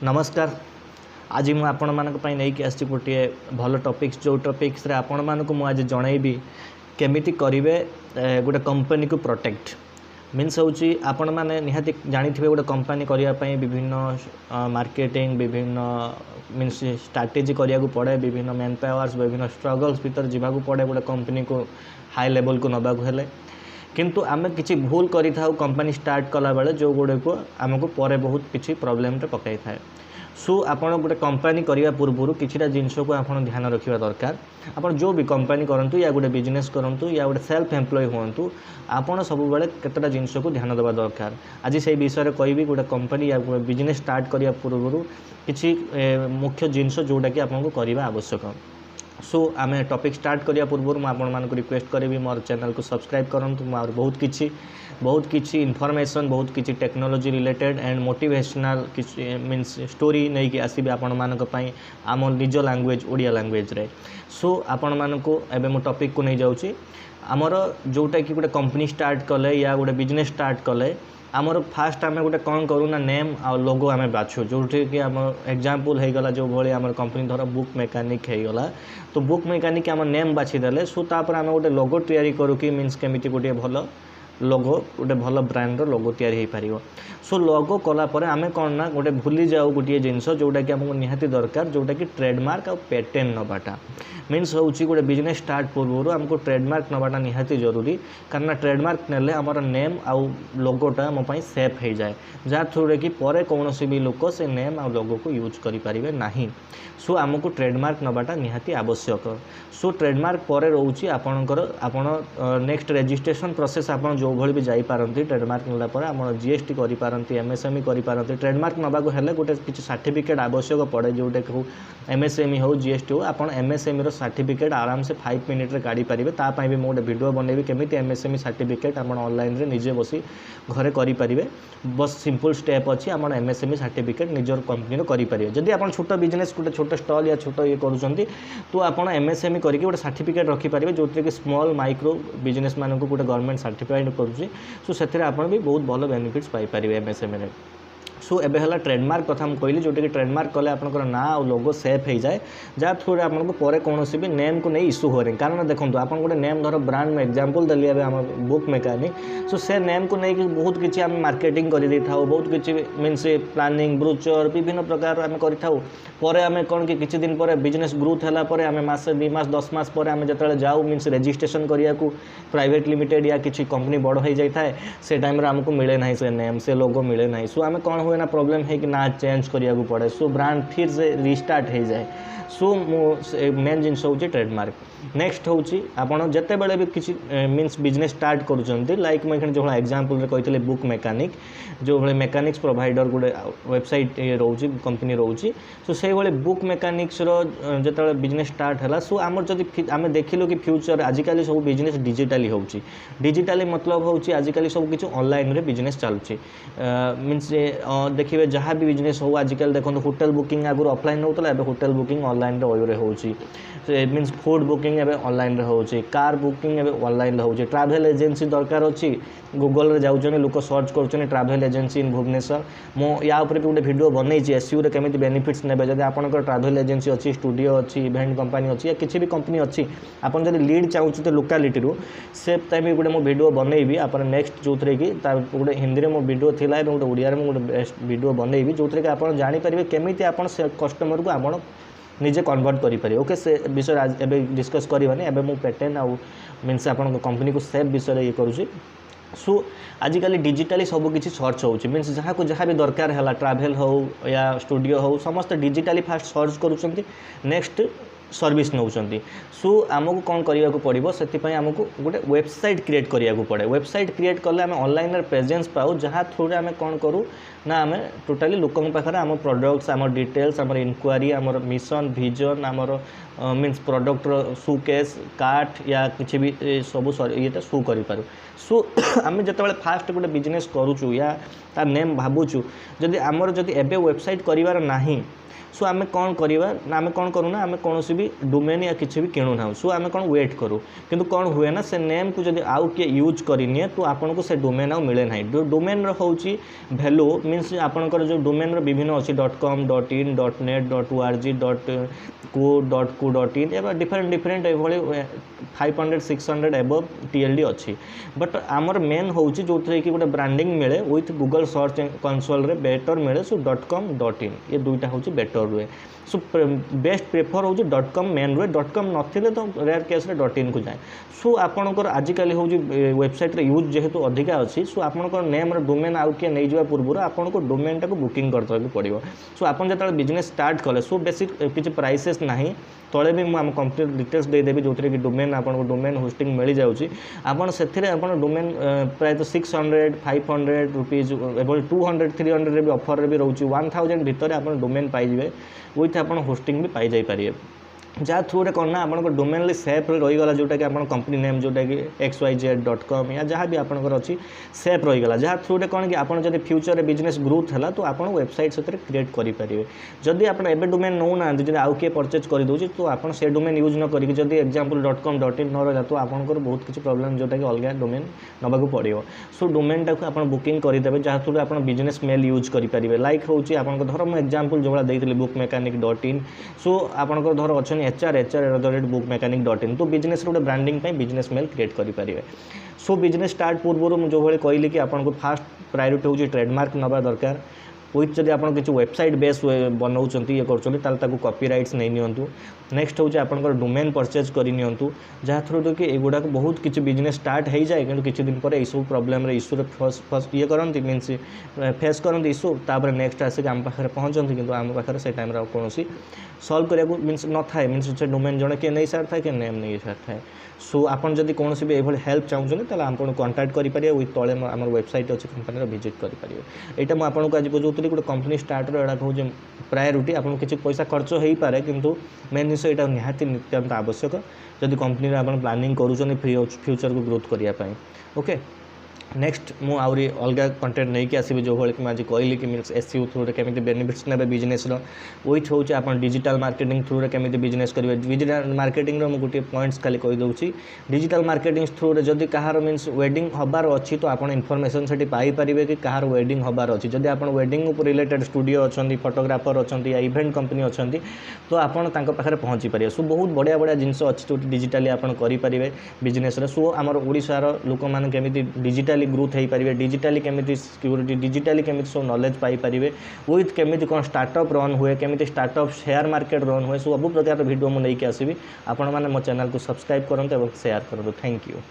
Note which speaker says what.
Speaker 1: नमस्कार। आज मुझे आपण मानी आसी गोटे भल टॉपिक्स जो टॉपिक्स रे आपण मानक मु आज जनइबी केमिति करिवे गोटे कंपनी को प्रोटेक्ट मीन्स होची आपण माने निहाती जानिथिबे गोटे कंपनी करिया पई विभिन्न मार्केटिंग विभिन्न मीन्स स्ट्रैटेजी करिया को पड़े विभिन्न मैन पावर्स विभिन्न स्ट्रगल्स भीतर जीवा को पड़े गोटे कंपनी को हाई लेवल को नबा को हेले किंतु आमे किछि भूल करि थाउ कंपनी स्टार्ट कला बेले जो गोटे को आमको परे बहुत किछि प्रॉब्लम रे पकाई थाए। सो आपण गोटे कंपनी करिया पूर्व किछिटा जिनिस को आपण ध्यान रखिबा दरकार। आपण जो भी कंपनी करंतु या गोटे बिजनेस करंतु या गोटे सेल्फ एम्प्लॉय होंतु आपण सब बेले केतटा जिनिस को ध्यान देबा दरकार। आज से विषय रे कहबी गोटे कंपनी या गोटे बिजनेस स्टार्ट करिया पूर्व किछि मुख्य जिनिस जोटा कि आपण को करबा आवश्यक। सो आम टॉपिक स्टार्ट करिया पूर्व मुझे रिक्वेस्ट करी मोर चैनल को सब्सक्राइब करंतु। मोर बहुत किछि इन्फॉर्मेशन बहुत किछि टेक्नोलॉजी रिलेटेड एंड मोटिवेशनल किछि मीन्स स्टोरी नहीं कि आसीबे आपण मानक पई आम निज लैंग्वेज ओडिया लैंग्वेज रे। सो आपण मानक एबे मो टॉपिक को नहीं जाउची आमर जोटा कि गोटे कंपनी स्टार्ट कले या गोटे बिजनेस स्टार्ट कले आमर फास्ट आम गोटे कौन करूँ ना नेम आ लोगो आम बाछु जो कि आम एग्जांपल हो गला जो भाई आम कंपनी धर बुक मेकानिक हो गला तो बुक मेकानिक आम नेम बाछीदेले सो तापर आम गोटे लोगो तैयारी करू कि मीन्स केमिति गोटे भल लोगो गोटे भल ब्रांड लोगो तैयारी हो पार। सो लोगो कलापर आम कौन ना गोटे भूली जाऊ गोटे जिनस जोटा कि आमको निहाती दरकार जोटा कि ट्रेडमार्क आ पेटेंट नवाटा मीन्स होची गोटे बिजनेस स्टार्ट पूर्व आमको ट्रेडमार्क नवाटा निहाती जरूरी कारण ट्रेडमार्क नेले आमर नेम आउ लोगोटा मो पाई सेफ हो जाए जहाँ थ्रू कि परे कौन भी लोक से नेम आ लोगो को यूज करें नहीं। सो आमको ट्रेडमार्क नवाटा निहाती आवश्यक। सो ट्रेडमार्क पर रोचे आपणकर आपण नेक्स्ट रजिस्ट्रेशन प्रोसेस आप जो भली भी जापारती ट्रेडमार्क नाला आप जीएसटी करें एमएसएमई करें ट्रेडमार्क नवा को हेले गोटे किसी सर्टिफिकेट आवश्यक पड़े जोटे हो एमएसएमई हो जीएसटी हो आप एमएसएमई सर्टिफिकेट आराम से 5 मिनट रे काढ़ी पारे तापाई भी मुझे वीडियो बनैबी केमी एमएसएमई सर्टिफिकेट आप ऑनलाइन रे निजे बसी घरे करें बस सिंपल स्टेप अच्छी आप एमएसएमई सर्टिफिकेट निजर कंपनी करेंगे। जदि आप छोट बिजनेस गोटे छोट स्टॉल या छोट ये करुँच तो आप एमएसएमई करके गोटे सर्टिफिकेट रखिपारे जो कि स्मॉल माइक्रो बिजनेस मानक गोटे गवर्नमेंट सर्टिफाइड करुँची सो से भी बहुत भल बेनिफिट्स पाइपर एमएसएमई रे। सो एबे हला ट्रेडमार्क कथा हम कहली जोटे कि ट्रेडमार्क कले आपनकर ना और लोगो सेफ हो जाए जहाँ थ्रू आपको परे कौन भी नेम को नहीं इश्यू हो रही कारण देखो आप गोटे नेम धर ब्रांड में एग्जांपल दिल्ली आम बुक मेकानिक सो से नेम को नहीं बहुत किसी आम मार्केटिंग कर बहुत किसी मीन्स प्लानिंग ब्रोचर विभिन्न प्रकार आम करे आम कौन कि किसी दिन पर बिजनेस ग्रोथ है आम मास 2 मास 10 मास पर आम जो जाऊ मीन्स रजिस्ट्रेशन करिया को प्राइवेट लिमिटेड या किसी कंपनी बड़ हो जाए से टाइम आमको मिले ना से नेम से लोगो मिले ना। सो आम कौन हुए ना प्रॉब्लम है कि ना चेंज करिया को पड़े सो ब्रांड फिर से रिस्टार्ट हो जाए। सो मेन जिनस हूँ ट्रेडमार्क। नेक्स्ट हूँ आपड़ जिते बड़े भी किसी मीन्स बिजनेस स्टार्ट कर लाइक मुझे जो एग्जांपल कही बुक मेकानिक जो भाई मेकानिक्स प्रोवाइडर गोटे वेबसाइट रोचे कंपनी रोचे सो से भाई बुक मेकानिक्स जो बिजनेस स्टार्ट है सो आम जब आम देखिलु कि फ्यूचर आजिकल सब बिजनेस डिजिटाली होची डिजिटाली मतलब हूँ आजिकल सब किसी ऑनलाइन रे बिजनेस चलुची मीन्स देखिए जहाँ भी बिजनेस हो आजिकल देखो होटेल बुकिंग आगुरी ऑफलाइन होता है होटेल बुकिंग ऑनलाइन रे होची मीन्स फूड बुकिंग एवं ऑनलाइन होची कार बुकिंग एवं ऑनलाइन होची ट्रैवल एजेंसी दरकार अच्छी गूगल रे जाउछन लोक सर्च कर ट्रैवल एजेंसी इन भुवनेश्वर मो या ऊपर भी गोटे वीडियो बनई एसयू रे केमिति बेनिफिट्स नेबे जदि आपनकर ट्रैवल एजेंसी अच्छी स्टूडियो अच्छी इवेंट कंपनी अच्छी या किसी भी कंपनी अच्छी आपन जदि लीड चाहूते लोकालिटी रू से टाइम गोटे मो वीडियो बनईबी आप नेक्स्ट जो कि गोटे हिंदी में मो वीडियो थिला गोटे ओडिया में गोटे वीडियो बनईबी जो कि आप जानीपारे केमिति आपन से कस्टमर को आप निजे कन्वर्ट करें। ओके से विषय एवं डिस्कस करवानी एवं मुझे पेटेंट आउ मीन्स आपण कंपनी को सेफ विषय ये करुँची। सो आजिकल डिजिटाली सब किसी सर्च हो मीन्स जहाँ को जहाँ भी दरकार है ट्रैवल हो या स्टूडियो हो समस्त डिजिटाली फास्ट सर्च करुँच नेक्स्ट सर्विस नौ। सो आमको कौन करने को पड़ो से आमको गोटे वेबसाइट क्रिएट करिया को पड़े वेबसाइट क्रिएट कले आम ऑनलाइन प्रेजेंस पाऊ जहाँ थ्रू आम कौन करूँ ना आम टोटाली लोक पाखे आम प्रोडक्ट्स आम डिटेल्स आम इनक्वारी आम मिशन विजन आमर मीन्स प्रोडक्टर सुकेस कार्ट या किसी भी सब ये शो करूँ। सो आम जो फास्ट गोटे बिजनेस करुचु या तार नेम भावुचु जदि आमर जदि एबे वेबसाइट करिवार नाही सो आम कौन करवा आम कौन करूना आम कौन भी डोमेन या किसी भी किणु ना सो आम कौन वेट करूँ किंतु कौन हुए ना से नेम को जब आउ किए यूज करनी तो आपन को से डोमेन आउ मिले ना जो डोमेन रोचे भैल्यू मीन्स आपंकर जो डोमेन विभिन्न अच्छी .com .in .net .org .co.in एवं डिफरेंट डिफरेंट ये 500 600 एबव TLD अच्छी बट आमर मेन हूँ जो कि गोटे ब्रांडिंग मिले विथ गूगल सर्च कंसोल रे बेटर मिले सो .com .in ये दुईटा हूँ बेटर रुए सो बेस्ट प्रेफर हूँ .com मेन रुए .com नथिले तो रेयर केस रे .in को जाए सो आपणकर आजिकल हूँ वेबसाइट रे यूज जेहेतु अधिका अच्छी सो आपणकर नेम डोमेन आउ किए नहीं जावा पूर्व आपको डोमेन टाक बुकिंग करते पड़ो सो आप जो बिजनेस स्टार्ट कले सो बेसी किसी प्राइसेस ना तले भी मुझे कंप्लीट डिटेल्स देदेवी जो कि डोमेन आपको डोमेन होस्टिंग मिल जाऊँगी आपड़ से डोमेन प्राय 600 500 रुपीज एवं 200 300 भी ऑफर भी रोचे 1000 भितर आप डोमेन पाइबे विथ आप होस्टिंग भी पाई जाई पारिए जहाँ थ्रू रे कौन ना आप डोमेनली सेफ रहीगला जोटा कि आप कंपनी नेम जोटा कि xyz.com या जहाँ भी आपंकर अच्छी सेफ रहीगला जहाँ थ्रू रे कौन कि आप फ्यूचर रे बिजनेस ग्रोथ है तो आप वेबसाइट से क्रिएट करेंगे जदि आप डोमेन नौ ना जब आउ किए परचेज कर दूसरी तो आप डोमेन यूज न करी जब एग्जांपल .com .in न रहा तो आपंकर बहुत किसी प्रॉब्लम जोटा कि अलग डोमेन नवाक पड़ो सो डोमेन टाक आप बुकिंग करदे जहाँ थ्रू आप बिजनेस मेल यूज करेंगे लाइक हूँ आप धर मुझे एग्जांपल जो देती बुक मेकानिक .in सो आपंकर धर अच्छा HR@bookmechanic.in तो बिजनेस गोटे ब्रांडिंग बिजनेस मेल क्रिएट करेंगे सो बिजनेस स्टार्ट पूर्व जो भाई कहली कि आपको फास्ट प्रायोरिटी हूँ ट्रेडमार्क नवा दरकार विथ जब आप किसी वेबसाइट बेस बनाऊँ ये कर कॉपीराइट्स नहीं नियंतु नेक्स्ट हूँ आपंकर डोमेन परचेज करनी जहाँ थ्रू कि एगुड़ा बहुत किसी बिजनेस स्टार्ट हो जाए कि किसी दिन पर यू प्रोब्लेम इश्यू ये करती मीनस फेस करती इश्यू तापर नेक्स्ट आसिक आम पाखे पहुँचती कि आम पाखे से टाइम कौन सल्व करा मीनस न था मीनस से डोमेन जड़े किए नहीं सारी था कि नेम नहीं सारी थाए सो आपन जदि कौन भी ये हेल्प चाहूँ तो आपको कॉन्टाक्ट करेंगे विथ तले आम वेबसाइट अच्छी कंपनी विजिट करेंगे यहाँ मुझे आपको आज बुझाऊँ गोटे कंपनी स्टार्ट रहा हूँ प्रायोरिटी आपको किसी पैसा खर्च हो पारे किंतु मेन जिन यहाँ निहाती नित्यांत आवश्यक जदि कंपनी आप प्लानिंग करूँ फ्यूचर को ग्रोथ करने ओके नेक्स्ट मु आउरी अलग कंटेंट नहीं कि आसबि जो भाई आज कहली कि मीन्स SEO थ्रू रे केमिति बेनिफिट्स ने बिजनेस विथ हूँ आप डिजिटल मार्केटिंग थ्रू रे केमिति बिजनेस करेंगे डिजिटल मार्केटिंग मुझे गोटे पॉइंट्स खाली कहीदे डिजिटल मार्केटिंग थ्रू रे जदि कहार मीन्स वेडिंग हबार अच्छी तो आप इनफॉरमेशन से पाइपर कि कहार वेडिंग हबार अच्छी जदि आप वेडिंग रिलेटेड स्टूडियो अच्छा फोटोग्राफर अच्छा या इवेंट कंपनी अच्छा तो आपड़ पाखे पहुँची पारे सो बहुत बढ़िया बढ़िया जिनस अच्छी जो डिजिटाली आप करेंगे बिजनेस सो आम ओडिशार लोक मैंने केमिति डिजिटल ग्रोथ हो पारे डिजिटली केमिति सिक्योरिटी डिजिटली केमिति सब नॉलेज पाई पारे विथ केमिति कौन स्टार्टअप रन हुए केमिति स्टार्टअप शेयर मार्केट रन हुए सब प्रकार वीडियो मुझे नहीं आसबि आपण मैंने मो चैनल को सब्सक्राइब करते और शेयर करते थैंक यू।